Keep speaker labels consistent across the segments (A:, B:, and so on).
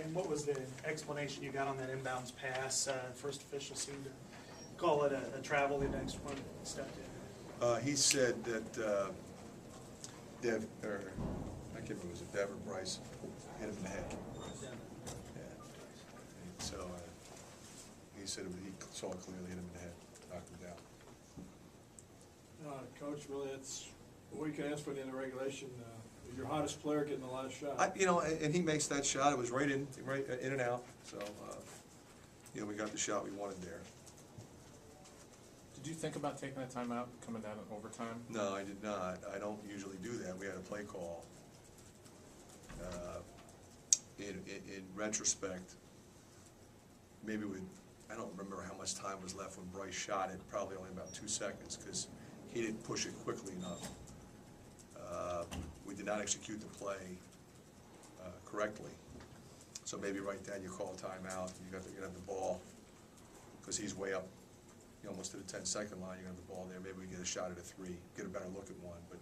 A: And what was the explanation you got on that inbounds pass? First official seemed to call it a travel, the next one stepped in.
B: He said that Dev, or I can't remember, was it Dev or Bryce, hit him in the head. Yeah. So he said he saw it clearly, hit him in the head, knocked him down.
C: Coach, really, that's what you can ask for at the end of regulation. Your hottest player getting the last shot.
B: And he makes that shot. It was right in and out. So, we got the shot we wanted there.
D: Did you think about taking a timeout coming down in overtime?
B: No, I did not. I don't usually do that. We had a play call. In retrospect, maybe I don't remember how much time was left when Bryce shot it. Probably only about 2 seconds because he didn't push it quickly enough. We did not execute the play correctly. So maybe right then you call a timeout. You have the ball because he's way up, almost to the 10-second line. You have the ball there. Maybe we get a shot at a 3, get a better look at one. But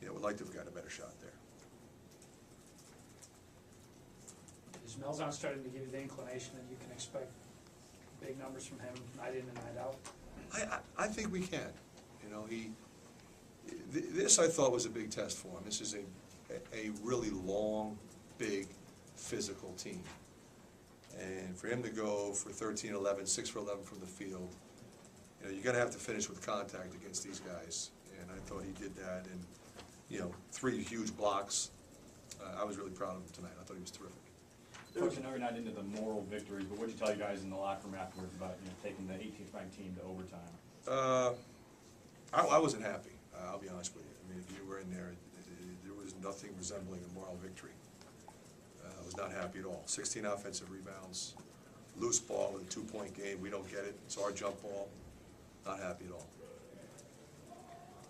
B: we'd like to have gotten a better shot there.
E: Is Malzahn starting to give you the inclination that you can expect big numbers from him night in and night out?
B: I think we can. This I thought was a big test for him. This is a really long, big, physical team. And for him to go for 13-11, 6 for 11 from the field, you're going to have to finish with contact against these guys. And I thought he did that. And, 3 huge blocks. I was really proud of him tonight. I thought he was terrific.
F: Coach, I know you're not into the moral victories, but what did you tell you guys in the locker room afterwards about taking the 18th ranked team to overtime?
B: I wasn't happy. I'll be honest with you. I mean, if you were in there, there was nothing resembling a moral victory. I was not happy at all. 16 offensive rebounds, loose ball with a 2-point game. We don't get it. It's our jump ball. Not happy at all.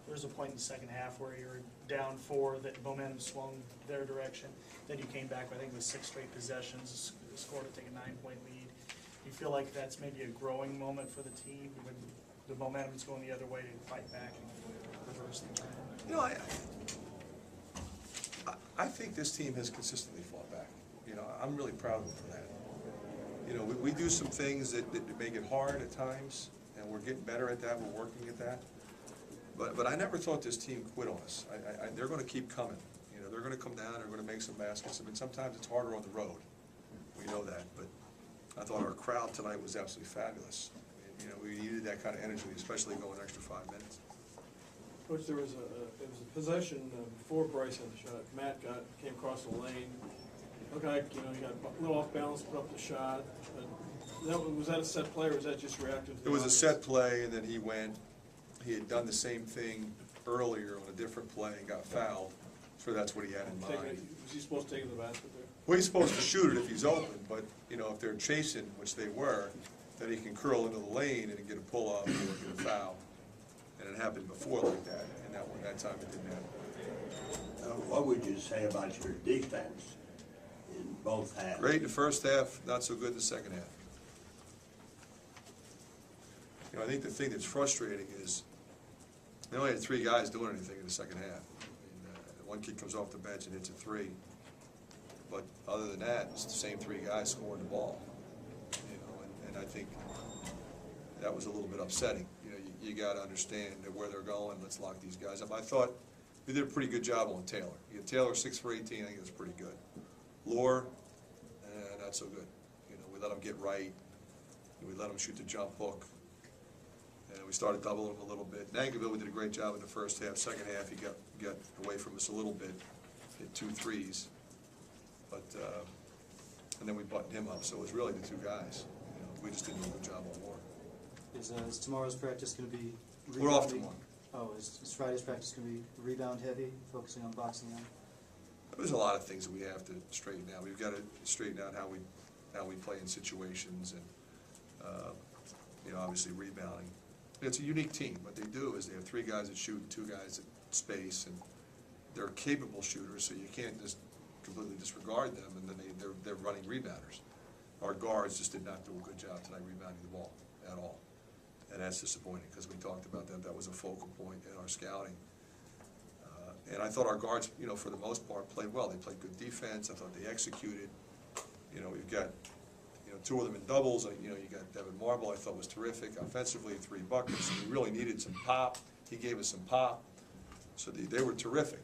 A: There was a point in the second half where you were down 4, that momentum swung their direction. Then you came back, I think it was 6 straight possessions, scored to take a 9-point lead. Do you feel like that's maybe a growing moment for the team when the momentum's going the other way to fight back and reverse the trend?
B: I think this team has consistently fought back. I'm really proud of them for that. We do some things that make it hard at times, and we're getting better at that. We're working at that. But I never thought this team quit on us. They're going to keep coming. They're going to come down. They're going to make some baskets. I mean, sometimes it's harder on the road. We know that. But I thought our crowd tonight was absolutely fabulous. We needed that kind of energy, especially going extra 5 minutes.
C: Coach, there was a possession before Bryce had the shot. Matt came across the lane. Looked like he got a little off balance, put up the shot. Was that a set play, or was that just reactive?
B: It was a set play, and then he went. He had done the same thing earlier on a different play and got fouled. So that's what he had in mind.
C: Was he supposed to take it to the basket there?
B: Well, he's supposed to shoot it if he's open, but if they're chasing, which they were, then he can curl into the lane and get a pull-up or get a foul. And it happened before like that, and that time it didn't happen.
G: What would you say about your defense in both halves?
B: Great in the first half, not so good in the second half. I think the thing that's frustrating is they only had 3 guys doing anything in the second half. I mean, one kid comes off the bench and hits a 3. But other than that, it's the same 3 guys scoring the ball. And I think that was a little bit upsetting. You got to understand where they're going. Let's lock these guys up. I thought we did a pretty good job on Taylor. You had Taylor 6 for 18. I think that's pretty good. Lore, not so good. We let him get right. We let him shoot the jump hook. And we started doubling him a little bit. Nankerville did a great job in the first half. Second half, he got away from us a little bit, hit 2 threes. But and then we buttoned him up. So it was really the 2 guys. We just didn't do a good job on Lore.
H: Is tomorrow's practice going to be rebounding?
B: We're off tomorrow.
H: Oh, is Friday's practice going to be rebound heavy, focusing on boxing out?
B: There's a lot of things that we have to straighten out. We've got to straighten out how we play in situations, and obviously rebounding. It's a unique team. What they do is they have 3 guys that shoot, 2 guys that space, and they're capable shooters. So you can't just completely disregard them, and then they're running rebounders. Our guards just did not do a good job tonight rebounding the ball at all. And that's disappointing because we talked about that. That was a focal point in our scouting. And I thought our guards, for the most part, played well. They played good defense. I thought they executed. You know, we've got, you know, two of them in doubles, you know, you got Devin Marble, I thought was terrific, offensively, 3 buckets, we really needed some pop, he gave us some pop, so they were terrific.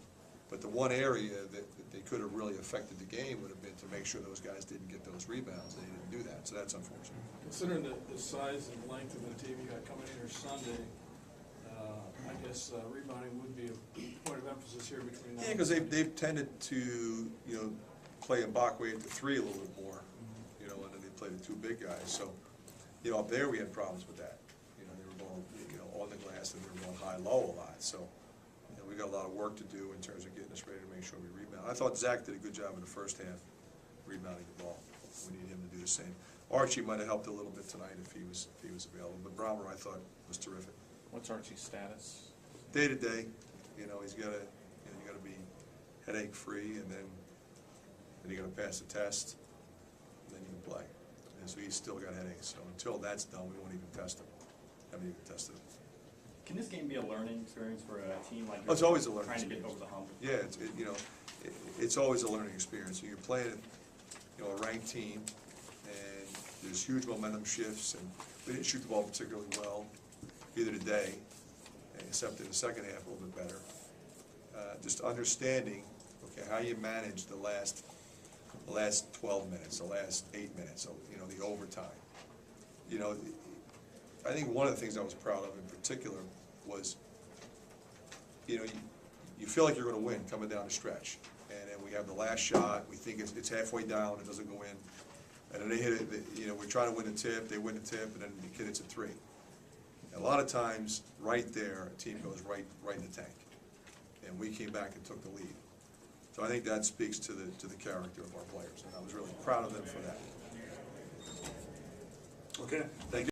B: But the one area that they could have really affected the game would have been to make sure those guys didn't get those rebounds, they didn't do that, so that's unfortunate.
C: Considering the size and length of the team you got coming in here Sunday, I guess rebounding would be a point of emphasis here between now.
B: Yeah, because they've tended to, you know, play Mbakwe at the 3 a little bit more, you know, and then they play the 2 big guys, so, you know, up there we had problems with that. You know, they were going, you know, on the glass and they were going high-low a lot, so, you know, we got a lot of work to do in terms of getting us ready to make sure we rebound. I thought Zach did a good job in the first half rebounding the ball. We need him to do the same. Archie might have helped a little bit tonight if he was available, but Brahmer, I thought, was terrific.
D: What's Archie's status?
B: Day to day, you know, he's gotta, you know, you gotta be headache-free, and then you gotta pass the test, and then you can play. And so he's still got headaches, so until that's done, we won't even test him. Haven't even tested him.
F: Can this game be a learning experience for a team like
B: Oh, it's always a learning
F: trying to get
B: experience.
F: over the hump?
B: Yeah, you know, it's always a learning experience. So you're playing, you know, a ranked team, and there's huge momentum shifts, and we didn't shoot the ball particularly well either today, except in the second half a little bit better. Just understanding, okay, how you manage the last 12 minutes, the last 8 minutes, so, you know, the overtime. You know, I think one of the things I was proud of in particular was, you know, you feel like you're gonna win coming down the stretch. And then we have the last shot, we think it's halfway down, it doesn't go in. And then they hit it, you know, we're trying to win the tip, they win the tip, and then the kid hits a 3. And a lot of times, right there, a team goes right in the tank. And we came back and took the lead. So I think that speaks to the character of our players, and I was really proud of them for that.
I: Okay.
B: Thank you.